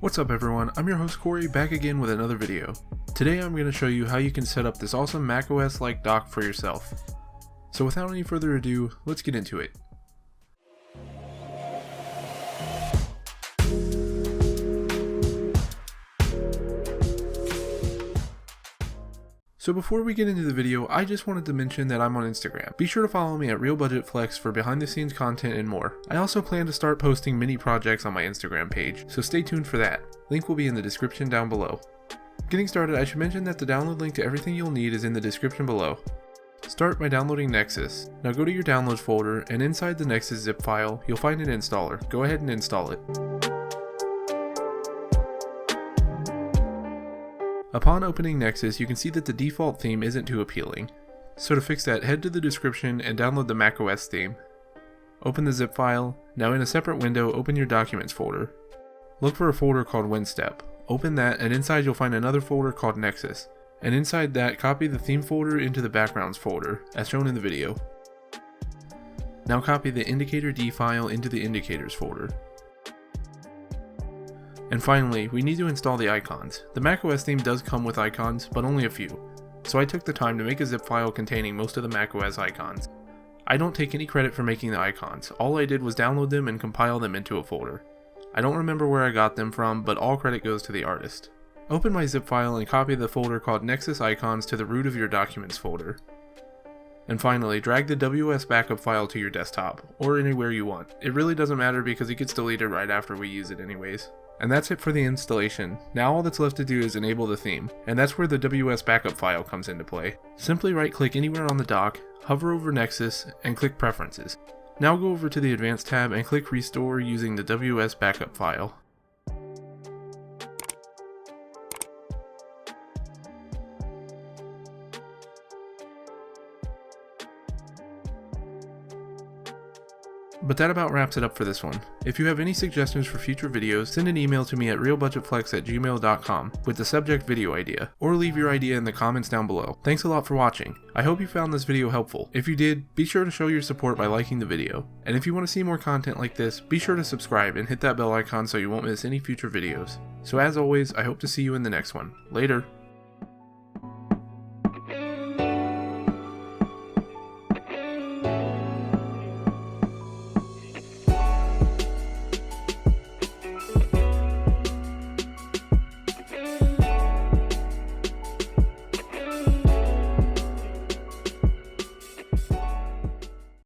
What's up everyone, I'm your host Corey, back again with another video. Today I'm going to show you how you can set up this awesome macOS like dock for yourself. So without any further ado, let's get into it. So before we get into the video, I just wanted to mention that I'm on Instagram. Be sure to follow me at BudgetFlex for behind the scenes content and more. I also plan to start posting mini projects on my Instagram page, so stay tuned for that. Link will be in the description down below. Getting started, I should mention that the download link to everything you'll need is in the description below. Start by downloading Nexus. Now go to your downloads folder, and inside the Nexus zip file, you'll find an installer. Go ahead and install it. Upon opening Nexus, you can see that the default theme isn't too appealing. So to fix that, head to the description and download the macOS theme. Open the zip file. Now in a separate window, open your Documents folder. Look for a folder called WinStep. Open that, and inside you'll find another folder called Nexus. And inside that, copy the theme folder into the Backgrounds folder, as shown in the video. Now copy the Indicator D file into the Indicators folder. And finally, we need to install the icons. The macOS theme does come with icons, but only a few. So I took the time to make a zip file containing most of the macOS icons. I don't take any credit for making the icons. All I did was download them and compile them into a folder. I don't remember where I got them from, but all credit goes to the artist. Open my zip file and copy the folder called Nexus Icons to the root of your Documents folder. And finally, drag the WS backup file to your desktop, or anywhere you want. It really doesn't matter because it gets deleted right after we use it anyways. And that's it for the installation. Now all that's left to do is enable the theme, and that's where the WS backup file comes into play. Simply right click anywhere on the dock, hover over Nexus, and click Preferences. Now go over to the Advanced tab and click Restore using the WS backup file. But that about wraps it up for this one. If you have any suggestions for future videos, send an email to me at realbudgetflex@gmail.com with the subject video idea, or leave your idea in the comments down below. Thanks a lot for watching. I hope you found this video helpful. If you did, be sure to show your support by liking the video. And if you want to see more content like this, be sure to subscribe and hit that bell icon so you won't miss any future videos. So as always, I hope to see you in the next one. Later.